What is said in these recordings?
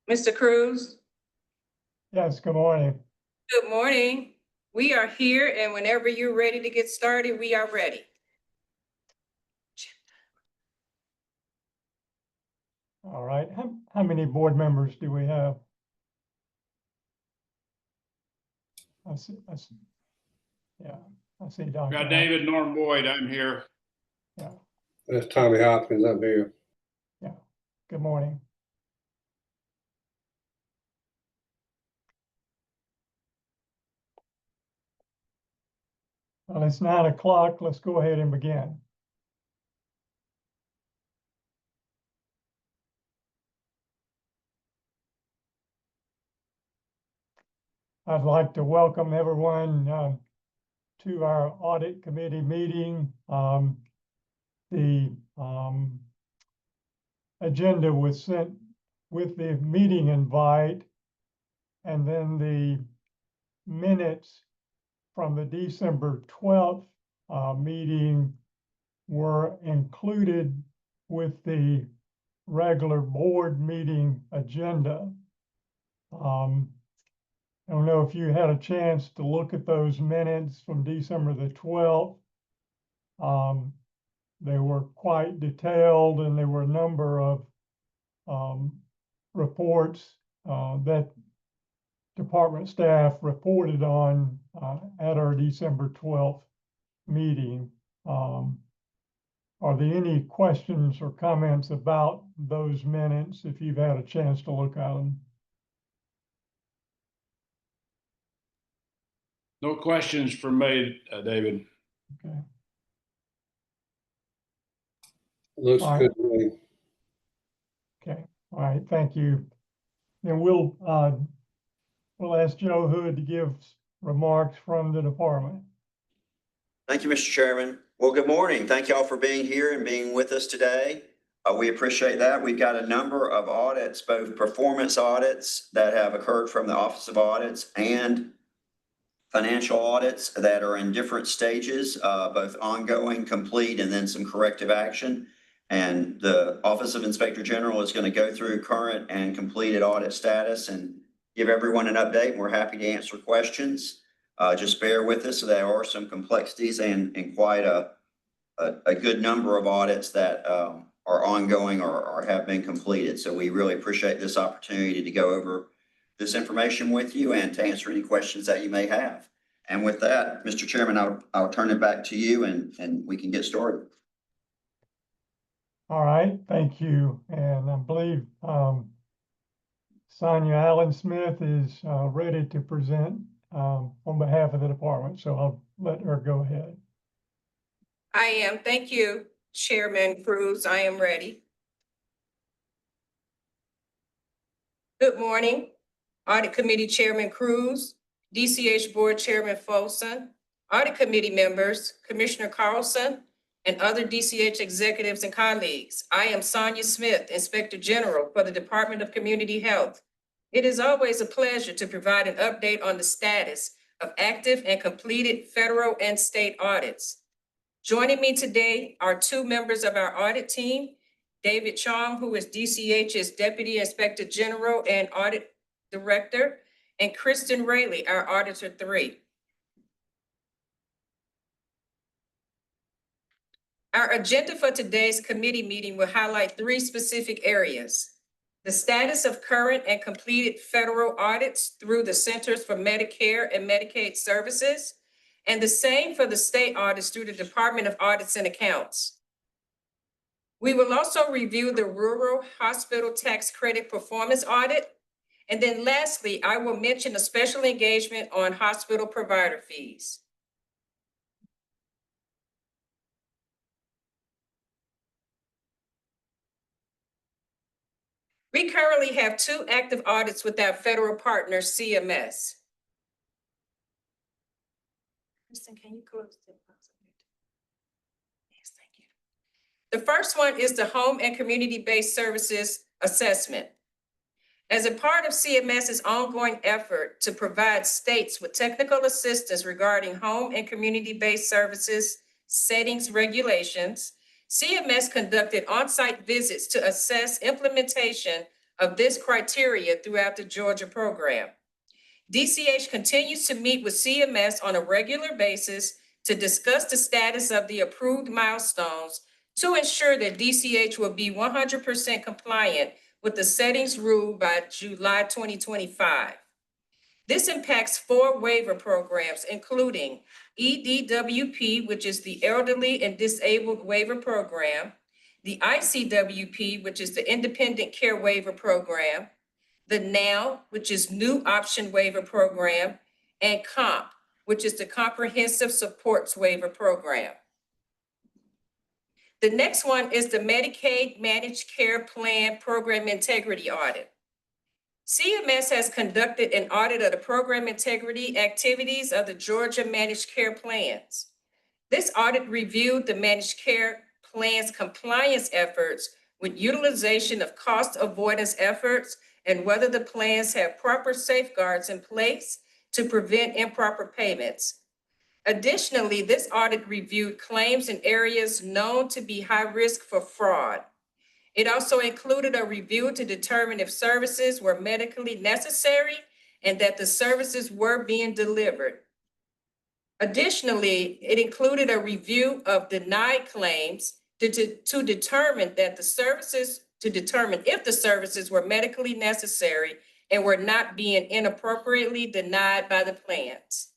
Mr. Cruz? Yes, good morning. Good morning. We are here, and whenever you're ready to get started, we are ready. All right. How many board members do we have? I see. Yeah, I see Dr. Got David Norm Boyd. I'm here. Yeah, That's Tommy Hopkins up here. yeah. Good morning. Well, it's 9 o'clock. Let's go ahead and begin. I'd like to welcome everyone to our audit committee meeting. The agenda was sent with the meeting invite, and then the minutes from the December 12th meeting were included with the regular board meeting agenda. I don't know if you had a chance to look at those minutes from December the 12th. They were quite detailed, and there were a number of reports that department staff reported on at our December 12th meeting. Are there any questions or comments about those minutes if you've had a chance to look at them? No questions for me, David. Okay. Looks All right. good to me. Okay. All right. Thank you. Then we'll ask Joe Hood to give remarks from the department. Thank you, Mr. Chairman. Well, good morning. Thank you all for being here and being with us today. We appreciate that. We've got a number of audits, both performance audits that have occurred from the Office of Audits and financial audits that are in different stages, both ongoing, complete, and then some corrective action. And the Office of Inspector General is going to go through current and completed audit status and give everyone an update. We're happy to answer questions. Just bear with us. There are some complexities and quite a good number of audits that are ongoing or have been completed. So we really appreciate this opportunity to go over this information with you and to answer any questions that you may have. And with that, Mr. Chairman, I'll turn it back to you and we can get started. All right, thank you. And I believe Sonia Allen Smith is ready to present on behalf of the department. So I'll let her go ahead. I am. Thank you, Chairman Cruz. I am ready. Good morning, Audit Committee Chairman Cruz, DCH Board Chairman Folsom, Audit Committee members, Commissioner Carlson, and other DCH executives and colleagues. I am Sonia Smith, Inspector General for the Department of Community Health. It is always a pleasure to provide an update on the status of active and completed federal and state audits. Joining me today are two members of our audit team, David Chong, who is DCH's Deputy Inspector General and Audit Director, and Kristen Rayleigh, our Auditor 3. Our agenda for today's committee meeting will highlight 3 specific areas: the status of current and completed federal audits through the Centers for Medicare and Medicaid Services, and the same for the state audits through the Department of Audits and Accounts. We will also review the Rural Hospital Tax Credit Performance Audit. And then lastly, I will mention a special engagement on hospital provider fees. We currently have 2 active audits with our federal partner, CMS. Kristen, can you close the box? Yes, thank you. The first one is the Home and Community-Based Services Assessment. As a part of CMS's ongoing effort to provide states with technical assistance regarding home and community-based services, settings, regulations, CMS conducted on-site visits to assess implementation of this criteria throughout the Georgia program. DCH continues to meet with CMS on a regular basis to discuss the status of the approved milestones to ensure that DCH will be 100% compliant with the settings rule by July 2025. This impacts 4 waiver programs, including EDWP, which is the Elderly and Disabled Waiver Program, the ICWP, which is the Independent Care Waiver Program, the NOW, which is New Option Waiver Program, and COMP, which is the Comprehensive Supports Waiver Program. The next one is the Medicaid Managed Care Plan Program Integrity Audit. CMS has conducted an audit of the program integrity activities of the Georgia Managed Care Plans. This audit reviewed the managed care plans' compliance efforts with utilization of cost avoidance efforts and whether the plans have proper safeguards in place to prevent improper payments. Additionally, this audit reviewed claims in areas known to be high risk for fraud. It also included a review to determine if services were medically necessary and that the services were being delivered. Additionally, it included a review of denied claims to determine if the services were medically necessary and were not being inappropriately denied by the plans.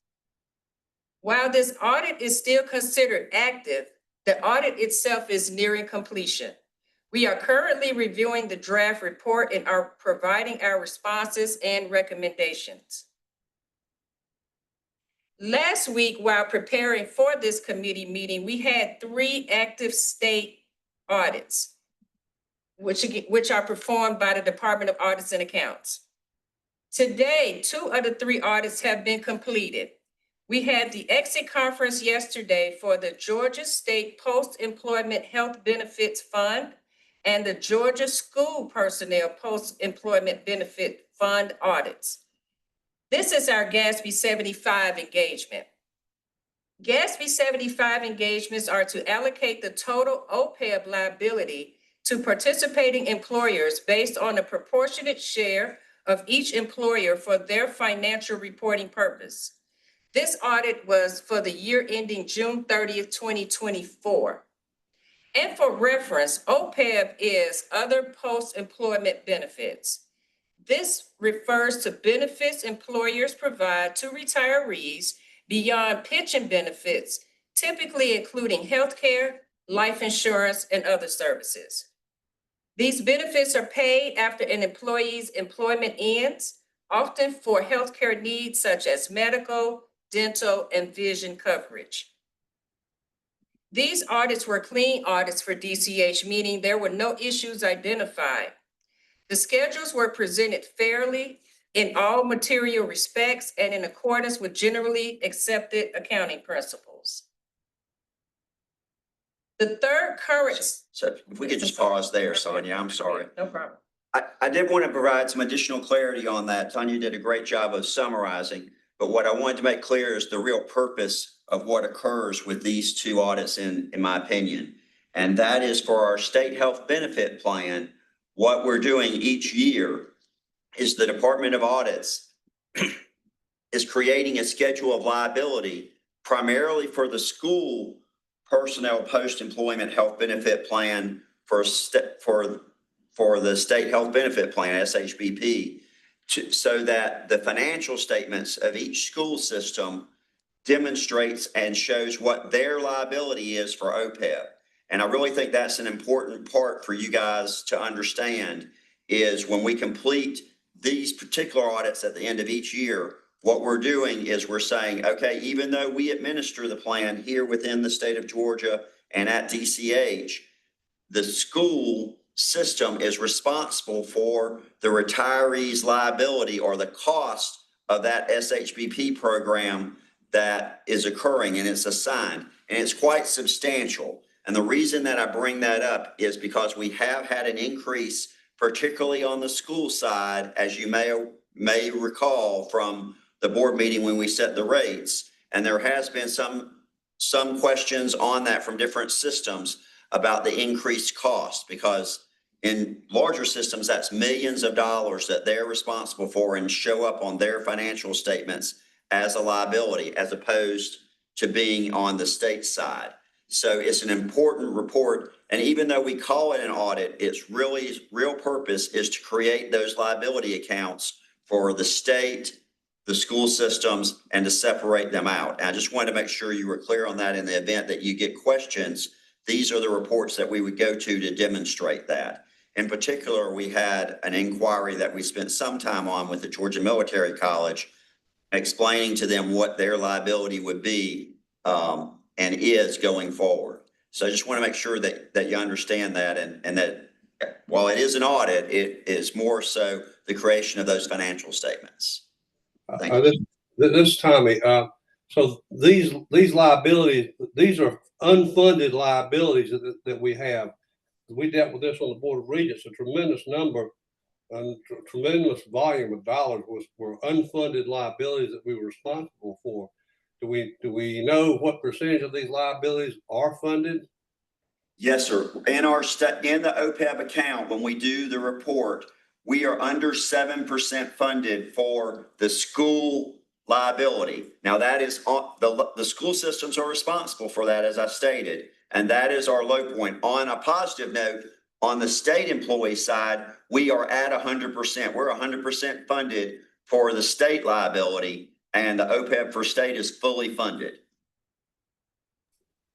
While this audit is still considered active, the audit itself is nearing completion. We are currently reviewing the draft report and are providing our responses and recommendations. Last week, while preparing for this committee meeting, we had 3 active state audits, which are performed by the Department of Audits and Accounts. Today, 2 of the 3 audits have been completed. We had the exit conference yesterday for the Georgia State Post-Employment Health Benefits Fund and the Georgia School Personnel Post-Employment Benefit Fund audits. This is our GASB 75 engagement. GASB 75 engagements are to allocate the total OPEB liability to participating employers based on the proportionate share of each employer for their financial reporting purpose. This audit was for the year ending June 30th, 2024. And for reference, OPEB is Other Post-Employment Benefits. This refers to benefits employers provide to retirees beyond pension benefits, typically including healthcare, life insurance, and other services. These benefits are paid after an employee's employment ends, often for healthcare needs such as medical, dental, and vision coverage. These audits were clean audits for DCH, meaning there were no issues identified. The schedules were presented fairly in all material respects and in accordance with generally accepted accounting principles. The third current. So if we could just pause there, Sonia, I'm sorry. No problem. I did want to provide some additional clarity on that. Tanya did a great job of summarizing, but what I wanted to make clear is the real purpose of what occurs with these 2 audits in my opinion. And that is for our state health benefit plan, what we're doing each year is the Department of Audits is creating a schedule of liability primarily for the school personnel post-employment health benefit plan for the state health benefit plan, SHBP, so that the financial statements of each school system demonstrates and shows what their liability is for OPEB. And I really think that's an important part for you guys to understand is when we complete these particular audits at the end of each year, what we're doing is we're saying, okay, even though we administer the plan here within the state of Georgia and at DCH, the school system is responsible for the retiree's liability or the cost of that SHBP program that is occurring and it's assigned. And it's quite substantial. And the reason that I bring that up is because we have had an increase, particularly on the school side, as you may recall from the board meeting when we set the rates. And there has been some questions on that from different systems about the increased cost because in larger systems, that's millions of dollars that they're responsible for and show up on their financial statements as a liability, as opposed to being on the state side. So it's an important report. And even though we call it an audit, its real purpose is to create those liability accounts for the state, the school systems, and to separate them out. And I just wanted to make sure you were clear on that in the event that you get questions. These are the reports that we would go to demonstrate that. In particular, we had an inquiry that we spent some time on with the Georgia Military College, explaining to them what their liability would be and is going forward. So I just want to make sure that you understand that, and that while it is an audit, it is more so the creation of those financial statements. Thank you. This is Tommy. So these liabilities, these are unfunded liabilities that we have. We dealt with this on the Board of Regents. A tremendous number and tremendous volume of dollars were unfunded liabilities that we were responsible for. Do we know what percentage of these liabilities are funded? Yes, sir. In the OPEB account, when we do the report, we are under 7% funded for the school liability. Now that is the school systems are responsible for that, as I stated, and that is our low point. On a positive note, on the state employee side, we are at 100%. We're 100% funded for the state liability, and the OPEB for state is fully funded.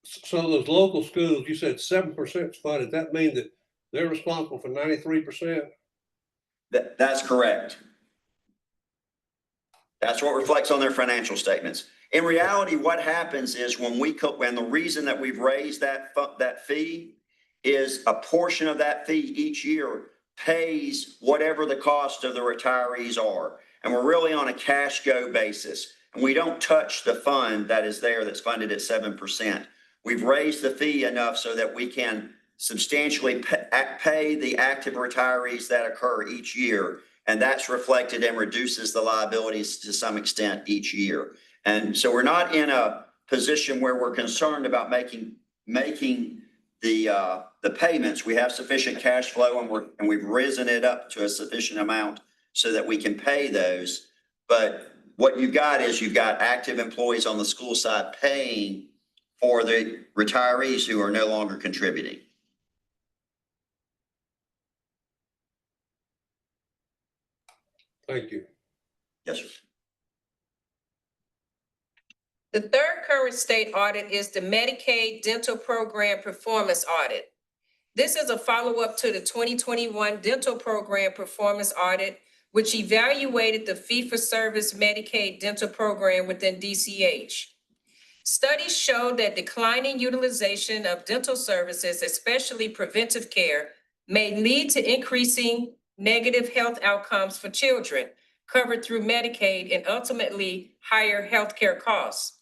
So those local schools, you said 7% is funded. That means that they're responsible for 93%? That's correct. That's what reflects on their financial statements. In reality, what happens is when the reason that we've raised that fee is a portion of that fee each year pays whatever the cost of the retirees are. And we're really on a cash go basis. And we don't touch the fund that is there that's funded at 7%. We've raised the fee enough so that we can substantially pay the active retirees that occur each year. And that's reflected and reduces the liabilities to some extent each year. And so we're not in a position where we're concerned about making the payments. We have sufficient cash flow, and we've risen it up to a sufficient amount so that we can pay those. But what you've got active employees on the school side paying for the retirees who are no longer contributing. Thank you. Yes, sir. The third current state audit is the Medicaid Dental Program Performance Audit. This is a follow-up to the 2021 Dental Program Performance Audit, which evaluated the fee-for-service Medicaid dental program within DCH. Studies show that declining utilization of dental services, especially preventive care, may lead to increasing negative health outcomes for children covered through Medicaid and ultimately higher healthcare costs.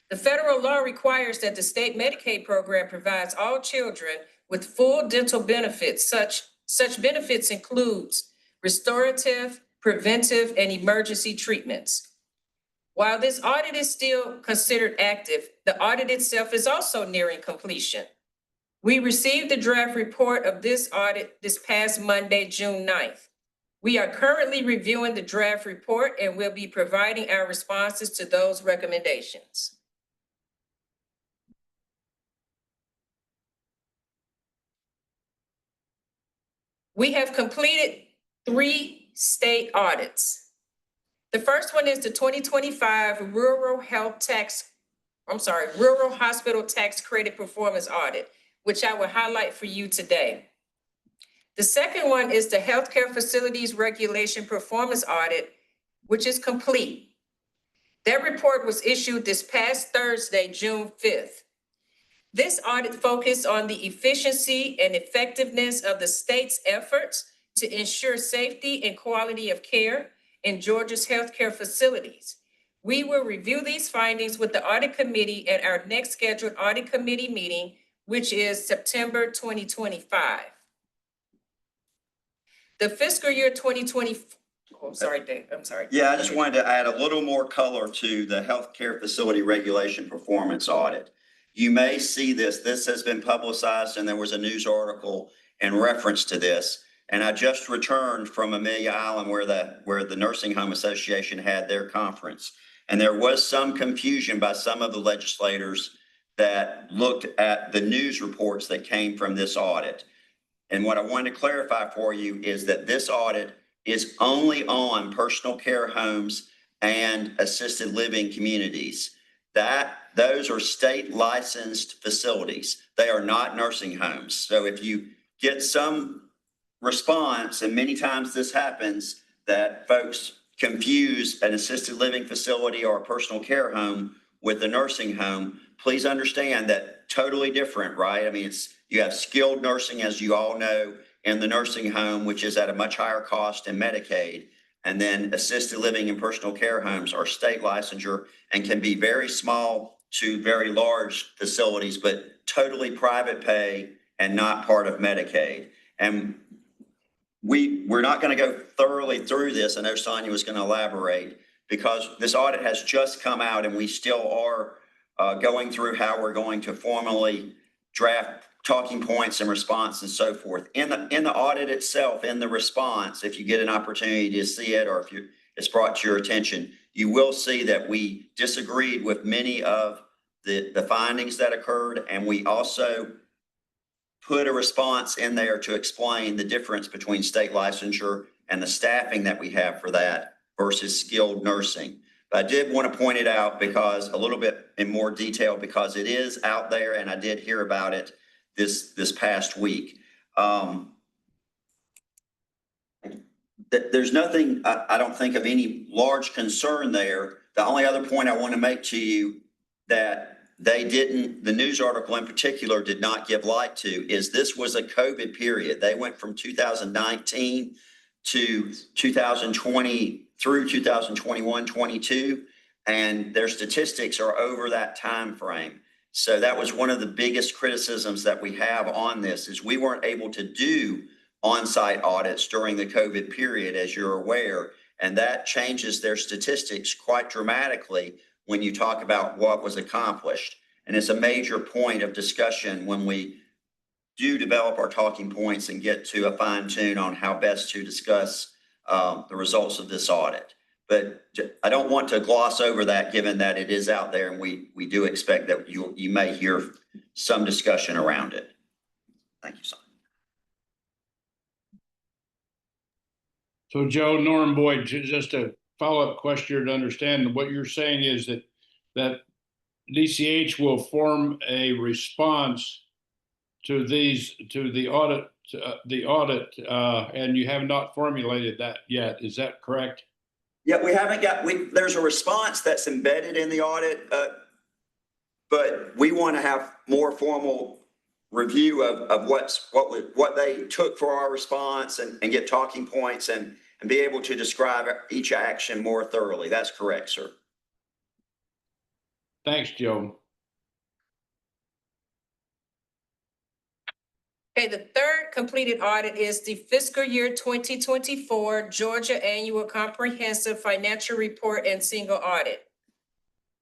The federal law requires that the state Medicaid program provides all children with full dental benefits. Such benefits includes restorative, preventive, and emergency treatments. While this audit is still considered active, the audit itself is also nearing completion. We received the draft report of this audit this past Monday, June 9th. We are currently reviewing the draft report and will be providing our responses to those recommendations. We have completed 3 state audits. The first one is the 2025 Rural Hospital Tax Credit Performance Audit, which I will highlight for you today. The second one is the Healthcare Facilities Regulation Performance Audit, which is complete. That report was issued this past Thursday, June 5th. This audit focused on the efficiency and effectiveness of the state's efforts to ensure safety and quality of care in Georgia's healthcare facilities. We will review these findings with the audit committee at our next scheduled audit committee meeting, which is September 2025. The fiscal year 2020, I'm sorry, Dave, I'm sorry. Yeah, I just wanted to add a little more color to the Healthcare Facility Regulation Performance Audit. You may see this has been publicized, and there was a news article in reference to this. And I just returned from Amelia Island where the Nursing Home Association had their conference. And there was some confusion by some of the legislators that looked at the news reports that came from this audit. And what I wanted to clarify for you is that this audit is only on personal care homes and assisted living communities. Those are state licensed facilities. They are not nursing homes. So if you get some response, and many times this happens, that folks confuse an assisted living facility or a personal care home with a nursing home, please understand that totally different, right? I mean, you have skilled nursing, as you all know, in the nursing home, which is at a much higher cost in Medicaid. And then assisted living and personal care homes are state licensure and can be very small to very large facilities, but totally private pay and not part of Medicaid. And we're not going to go thoroughly through this. I know Sonia was going to elaborate because this audit has just come out and we still are going through how we're going to formally draft talking points and response and so forth. In the audit itself, in the response, if you get an opportunity to see it or if it's brought to your attention, you will see that we disagreed with many of the findings that occurred, and we also put a response in there to explain the difference between state licensure and the staffing that we have for that versus skilled nursing. But I did want to point it out because a little bit in more detail, because it is out there and I did hear about it this past week. There's nothing, I don't think, of any large concern there. The only other point I want to make to you that the news article in particular did not give light to is this was a COVID period. They went from 2019 to 2020 through 2021, 22, and their statistics are over that time frame. So that was one of the biggest criticisms that we have on this is we weren't able to do on-site audits during the COVID period, as you're aware, and that changes their statistics quite dramatically when you talk about what was accomplished. And it's a major point of discussion when we do develop our talking points and get to a fine tune on how best to discuss the results of this audit. But I don't want to gloss over that, given that it is out there and we do expect that you may hear some discussion around it. Thank you, Sonia. So Joe, Norm Boyd, just a follow-up question to understand what you're saying is that DCH will form a response to the audit, and you have not formulated that yet. Is that correct? Yeah, we haven't got, there's a response that's embedded in the audit, but we want to have more formal review of what they took for our response and get talking points and be able to describe each action more thoroughly. That's correct, sir. Thanks, Joe. Okay, the third completed audit is the fiscal year 2024 Georgia Annual Comprehensive Financial Report and Single Audit.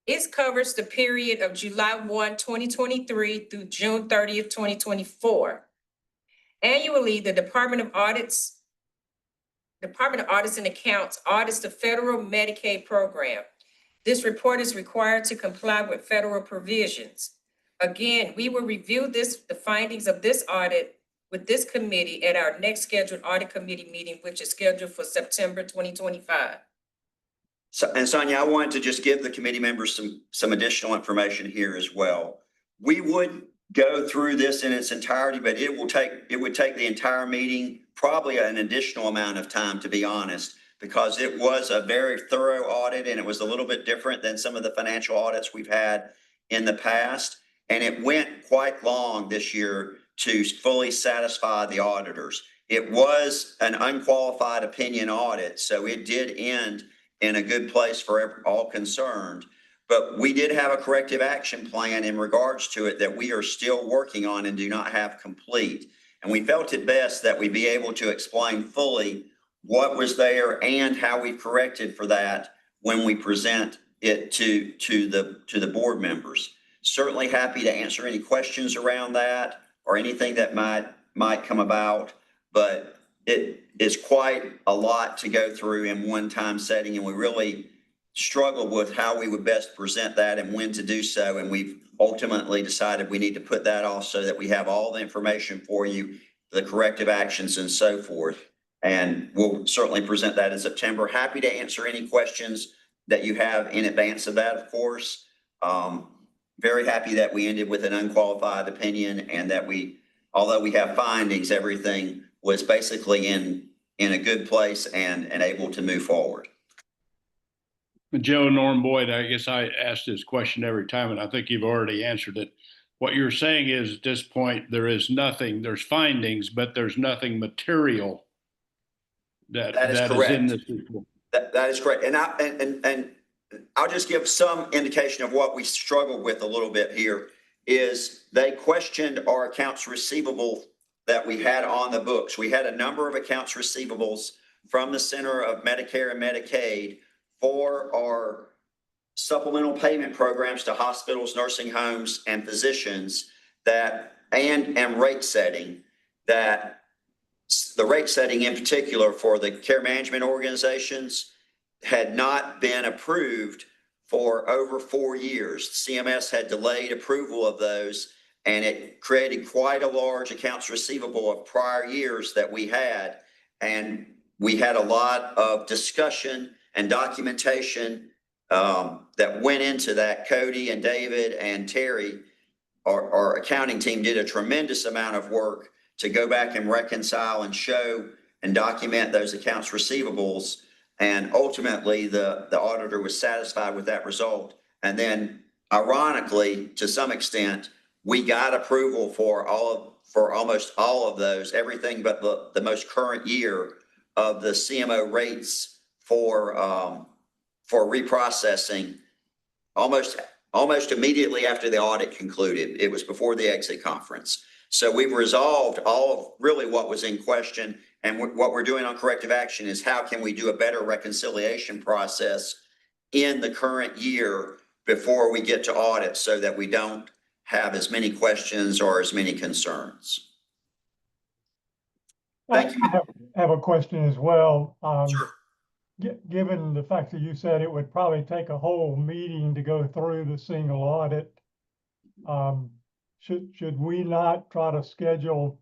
It covers the period of July 1, 2023 through June 30th, 2024. Annually, the Department of Audits and Accounts audits the federal Medicaid program. This report is required to comply with federal provisions. Again, we will review the findings of this audit with this committee at our next scheduled audit committee meeting, which is scheduled for September 2025. So, and Sonia, I wanted to just give the committee members some additional information here as well. We would go through this in its entirety, but it would take the entire meeting, probably an additional amount of time, to be honest, because it was a very thorough audit and it was a little bit different than some of the financial audits we've had in the past. And it went quite long this year to fully satisfy the auditors. It was an unqualified opinion audit, so it did end in a good place for all concerned. But we did have a corrective action plan in regards to it that we are still working on and do not have complete. And we felt it best that we be able to explain fully what was there and how we corrected for that when we present it to the board members. Certainly happy to answer any questions around that or anything that might come about, but it is quite a lot to go through in one time setting, and we really struggled with how we would best present that and when to do so. And we've ultimately decided we need to put that off so that we have all the information for you, the corrective actions and so forth. And we'll certainly present that in September. Happy to answer any questions that you have in advance of that, of course. Very happy that we ended with an unqualified opinion, and that although we have findings, everything was basically in a good place and able to move forward. Joe, Norm Boyd, I guess I ask this question every time, and I think you've already answered it. What you're saying is at this point, there's findings, but there's nothing material That is is correct. in this report. That is correct. And I'll just give some indication of what we struggled with a little bit here. Is they questioned our accounts receivable that we had on the books. We had a number of accounts receivables from the Center of Medicare and Medicaid for our supplemental payment programs to hospitals, nursing homes, and physicians and rate setting, that the rate setting in particular for the care management organizations had not been approved for over 4 years. CMS had delayed approval of those, and it created quite a large accounts receivable of prior years that we had. And we had a lot of discussion and documentation that went into that. Cody and David and Terry, our accounting team, did a tremendous amount of work to go back and reconcile and show and document those accounts receivables. And ultimately, the auditor was satisfied with that result. And then, ironically, to some extent, we got approval for almost all of those, everything but the most current year of the CMO rates for reprocessing almost immediately after the audit concluded. It was before the exit conference. So we've resolved all of really what was in question. And what we're doing on corrective action is how can we do a better reconciliation process in the current year before we get to audit, so that we don't have as many questions or as many concerns. Thank you. I have a question as well. Sure. Given the fact that you said it would probably take a whole meeting to go through the single audit, should we not try to schedule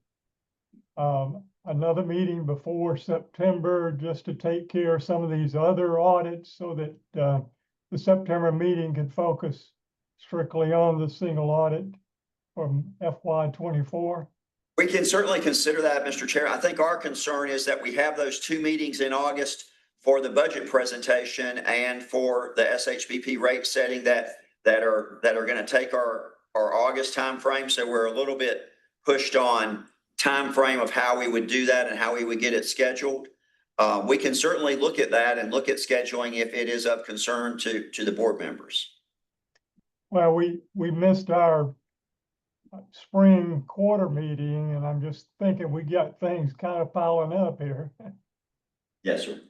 another meeting before September just to take care of some of these other audits, so that the September meeting can focus strictly on the single audit from FY24? We can certainly consider that, Mr. Chair. I think our concern is that we have those 2 meetings in August for the budget presentation and for the SHBP rate setting that are going to take our August timeframe. So we're a little bit pushed on timeframe of how we would do that and how we would get it scheduled. We can certainly look at that and look at scheduling if it is of concern to the board members. Well, we missed our spring quarter meeting, and I'm just thinking we got things kind of piling up here. Yes, sir.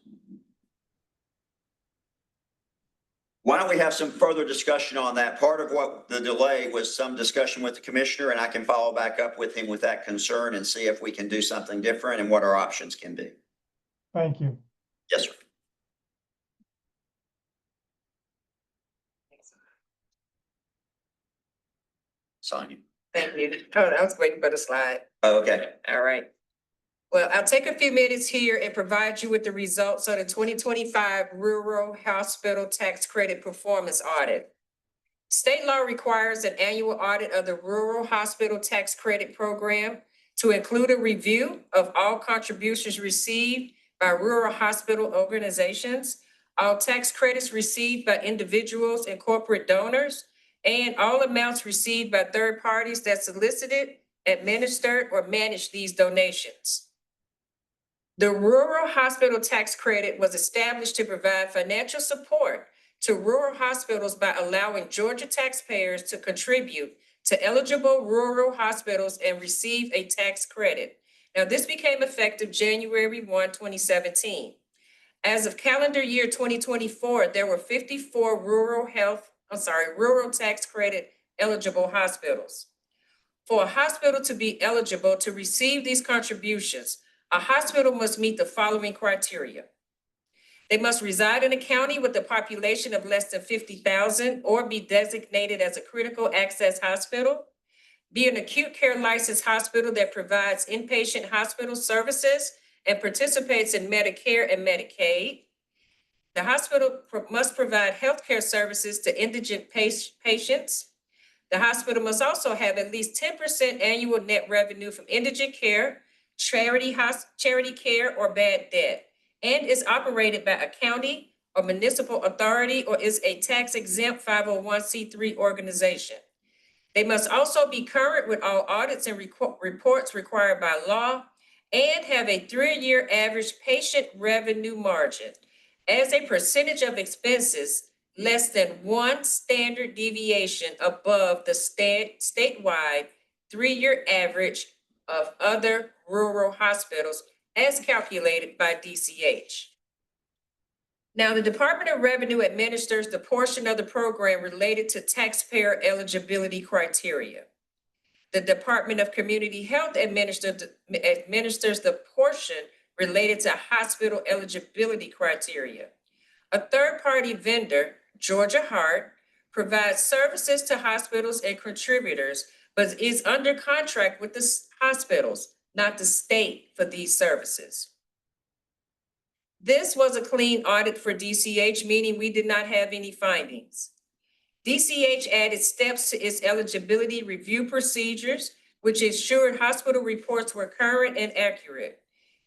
Why don't we have some further discussion on that? Part of what the delay was some discussion with the commissioner, and I can follow back up with him with that concern and see if we can do something different and what our options can be. Thank you. Yes, sir. Sonia. Thank you. Oh, I was waiting for the slide. Oh, okay. All right. Well, I'll take a few minutes here and provide you with the results of the 2025 Rural Hospital Tax Credit Performance Audit. State law requires an annual audit of the Rural Hospital Tax Credit Program to include a review of all contributions received by rural hospital organizations, all tax credits received by individuals and corporate donors, and all amounts received by third parties that solicited, administered, or managed these donations. The Rural Hospital Tax Credit was established to provide financial support to rural hospitals by allowing Georgia taxpayers to contribute to eligible rural hospitals and receive a tax credit. Now, this became effective January 1, 2017. As of calendar year 2024, there were 54 rural tax credit eligible hospitals. For a hospital to be eligible to receive these contributions, a hospital must meet the following criteria. They must reside in a county with a population of less than 50,000 or be designated as a critical access hospital, be an acute care licensed hospital that provides inpatient hospital services and participates in Medicare and Medicaid. The hospital must provide healthcare services to indigent patients. The hospital must also have at least 10% annual net revenue from indigent care, charity care, or bad debt, and is operated by a county or municipal authority or is a tax-exempt 501c3 organization. They must also be current with all audits and reports required by law and have a 3-year average patient revenue margin as a percentage of expenses less than 1 standard deviation above the statewide 3-year average of other rural hospitals as calculated by DCH. Now, the Department of Revenue administers the portion of the program related to taxpayer eligibility criteria. The Department of Community Health administers the portion related to hospital eligibility criteria. A third-party vendor, Georgia Heart, provides services to hospitals and contributors, but is under contract with the hospitals, not the state, for these services. This was a clean audit for DCH, meaning we did not have any findings. DCH added steps to its eligibility review procedures, which ensured hospital reports were current and accurate.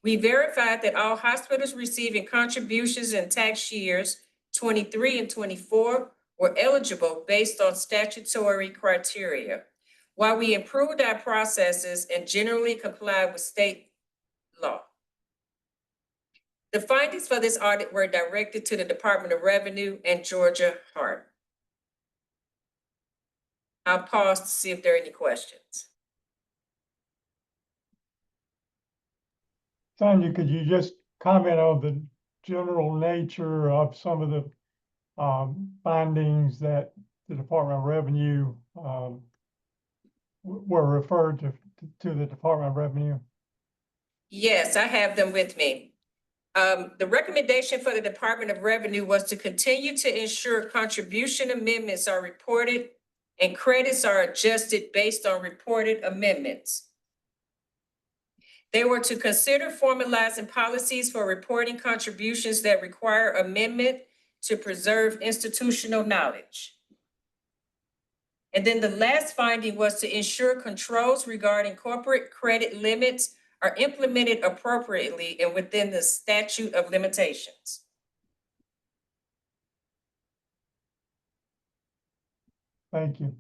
We verified that all hospitals receiving contributions in tax years 23 and 24 were eligible based on statutory criteria, while we improved our processes and generally complied with state law. The findings for this audit were directed to the Department of Revenue and Georgia Heart. I'll pause to see if there are any questions. Sonia, could you just comment on the general nature of some of the findings that the Department of Revenue were referred to the Department of Revenue? Yes, I have them with me. The recommendation for the Department of Revenue was to continue to ensure contribution amendments are reported and credits are adjusted based on reported amendments. They were to consider formalizing policies for reporting contributions that require amendment to preserve institutional knowledge. And then the last finding was to ensure controls regarding corporate credit limits are implemented appropriately and within the statute of limitations. Thank you.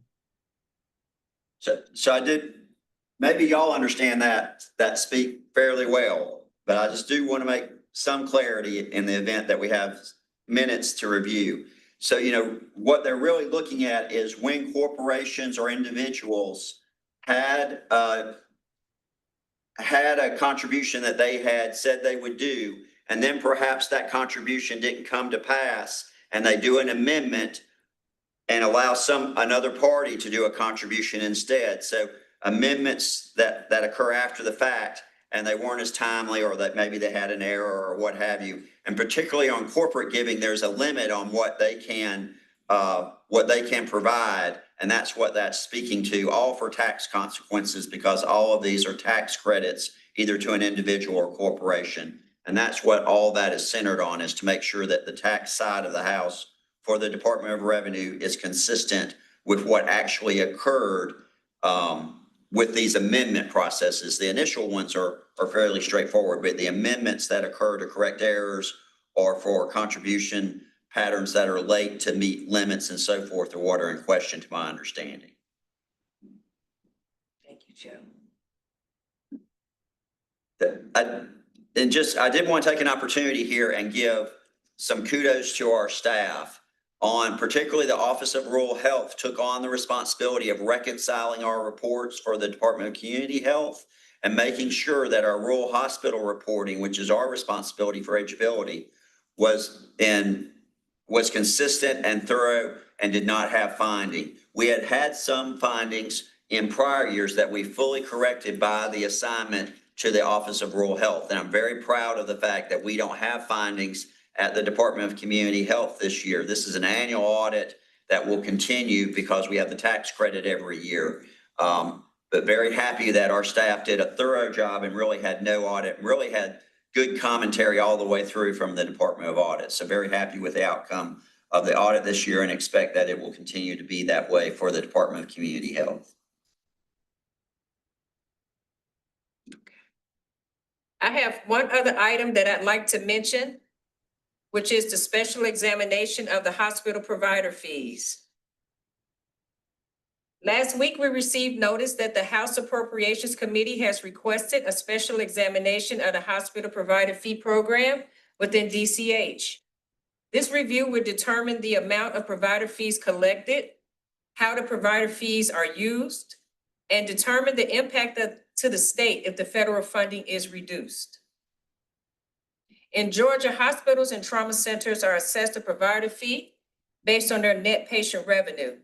So I did, maybe y'all understand that speak fairly well, but I just do want to make some clarity in the event that we have minutes to review. So, what they're really looking at is when corporations or individuals had a contribution that they had said they would do, and then perhaps that contribution didn't come to pass, and they do an amendment and allow another party to do a contribution instead. So amendments that occur after the fact and they weren't as timely, or that maybe they had an error or what have you. And particularly on corporate giving, there's a limit on what they can provide. And that's what that's speaking to, all for tax consequences, because all of these are tax credits, either to an individual or corporation. And that's what all that is centered on, is to make sure that the tax side of the house for the Department of Revenue is consistent with what actually occurred with these amendment processes. The initial ones are fairly straightforward, but the amendments that occur to correct errors or for contribution patterns that are late to meet limits and so forth are what are in question, to my understanding. Thank you, Joe. I did want to take an opportunity here and give some kudos to our staff on, particularly the Office of Rural Health took on the responsibility of reconciling our reports for the Department of Community Health and making sure that our rural hospital reporting, which is our responsibility for eligibility, was consistent and thorough and did not have finding. We had some findings in prior years that we fully corrected by the assignment to the Office of Rural Health. And I'm very proud of the fact that we don't have findings at the Department of Community Health this year. This is an annual audit that will continue because we have the tax credit every year. But very happy that our staff did a thorough job and really had no audit, really had good commentary all the way through from the Department of Audit. So very happy with the outcome of the audit this year and expect that it will continue to be that way for the Department of Community Health. I have one other item that I'd like to mention, which is the special examination of the hospital provider fees. Last week, we received notice that the House Appropriations Committee has requested a special examination of the hospital provider fee program within DCH. This review would determine the amount of provider fees collected, how the provider fees are used, and determine the impact to the state if the federal funding is reduced. In Georgia, hospitals and trauma centers are assessed a provider fee based on their net patient revenue.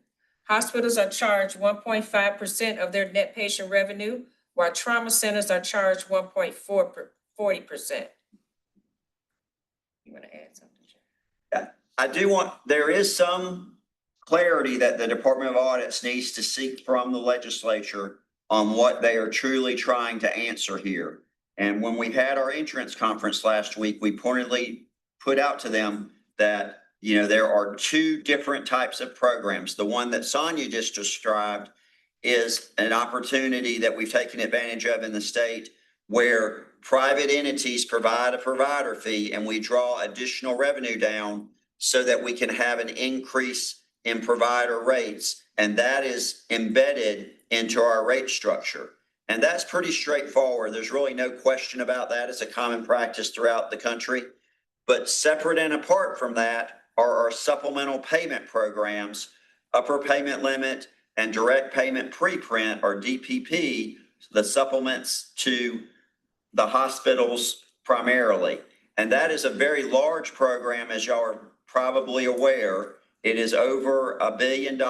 Hospitals are charged 1.5% of their net patient revenue, while trauma centers are charged 1.40%. You want to add something, Jeff? Yeah, there is some clarity that the Department of Audits needs to seek from the legislature on what they are truly trying to answer here. And when we had our insurance conference last week, we pointedly put out to them that, you know, there are two different types of programs. The one that Sonia just described is an opportunity that we've taken advantage of in the state where private entities provide a provider fee and we draw additional revenue down so that we can have an increase in provider rates. And that is embedded into our rate structure. And that's pretty straightforward. There's really no question about that. It's a common practice throughout the country. But separate and apart from that are our supplemental payment programs, upper payment limit and direct payment preprint, or DPP, the supplements to the hospitals primarily. And that is a very large program, as y'all are probably aware. It is over $1 billion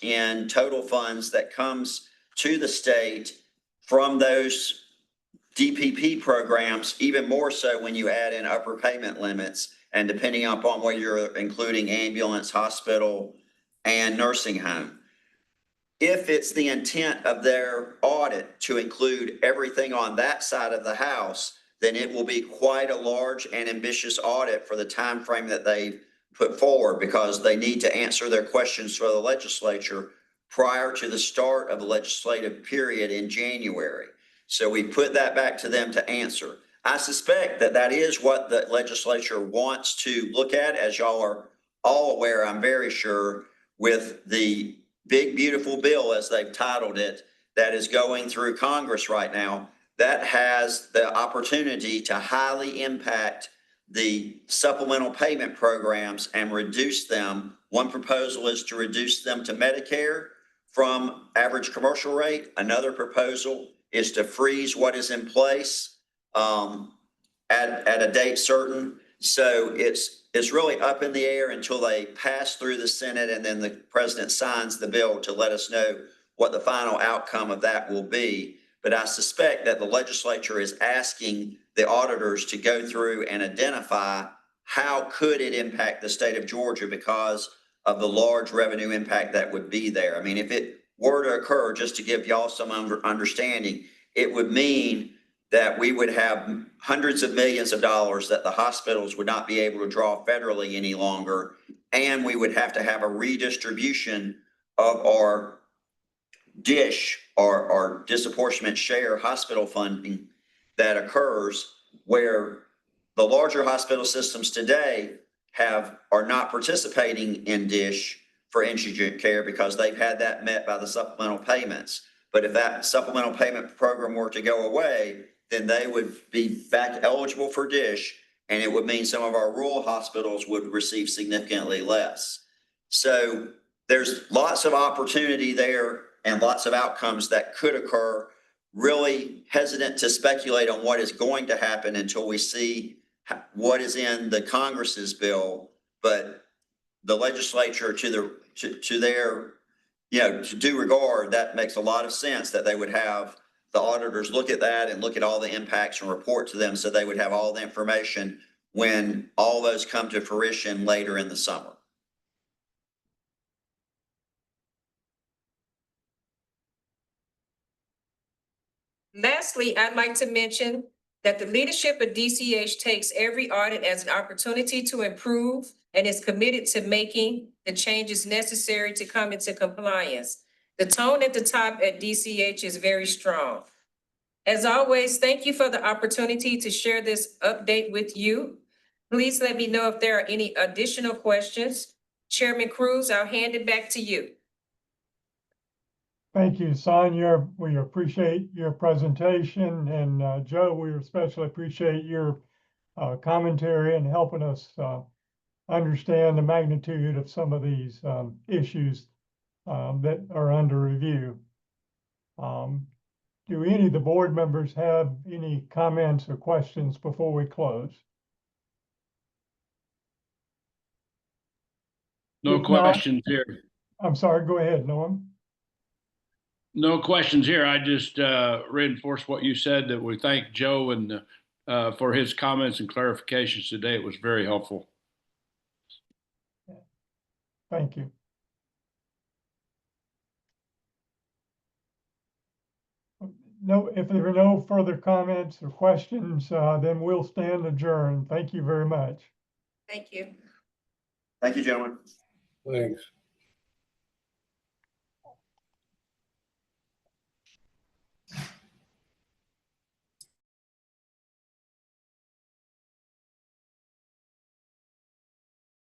in total funds that comes to the state from those DPP programs, even more so when you add in upper payment limits and depending upon whether you're including ambulance, hospital, and nursing home. If it's the intent of their audit to include everything on that side of the house, then it will be quite a large and ambitious audit for the time frame that they've put forward, because they need to answer their questions for the legislature prior to the start of the legislative period in January. So we put that back to them to answer. I suspect that that is what the legislature wants to look at, as y'all are all aware, I'm very sure, with the big, beautiful bill, as they've titled it, that is going through Congress right now, that has the opportunity to highly impact the supplemental payment programs and reduce them. One proposal is to reduce them to Medicare from average commercial rate. Another proposal is to freeze what is in place at a date certain. So it's really up in the air until they pass through the Senate and then the president signs the bill to let us know what the final outcome of that will be. But I suspect that the legislature is asking the auditors to go through and identify how could it impact the state of Georgia because of the large revenue impact that would be there. I mean, if it were to occur, just to give y'all some understanding, it would mean that we would have hundreds of millions of dollars that the hospitals would not be able to draw federally any longer. And we would have to have a redistribution of our DSH, or disproportionate share hospital funding that occurs, where the larger hospital systems today are not participating in DSH for indigent care because they've had that met by the supplemental payments. But if that supplemental payment program were to go away, then they would be back eligible for DSH, and it would mean some of our rural hospitals would receive significantly less. So there's lots of opportunity there and lots of outcomes that could occur. Really hesitant to speculate on what is going to happen until we see what is in the Congress's bill, but the legislature, to their to due regard, that makes a lot of sense that they would have the auditors look at that and look at all the impacts and report to them, so they would have all the information when all those come to fruition later in the summer. Lastly, I'd like to mention that the leadership of DCH takes every audit as an opportunity to improve and is committed to making the changes necessary to come into compliance. The tone at the top at DCH is very strong. As always, thank you for the opportunity to share this update with you. Please let me know if there are any additional questions. Chairman Cruz, I'll hand it back to you. Thank you, Sonia. We appreciate your presentation, and Joe, we especially appreciate your commentary and helping us understand the magnitude of some of these issues that are under review. Do any of the board members have any comments or questions before we close? No If not- questions here. I'm sorry, go ahead, Norm. No questions here. I just reinforce what you said, that we thank Joe and for his comments and clarifications today. It was very helpful. Thank you. No, if there are no further comments or questions, then we'll stand adjourned. Thank you very much. Thank you. Thank you, gentlemen. Thanks.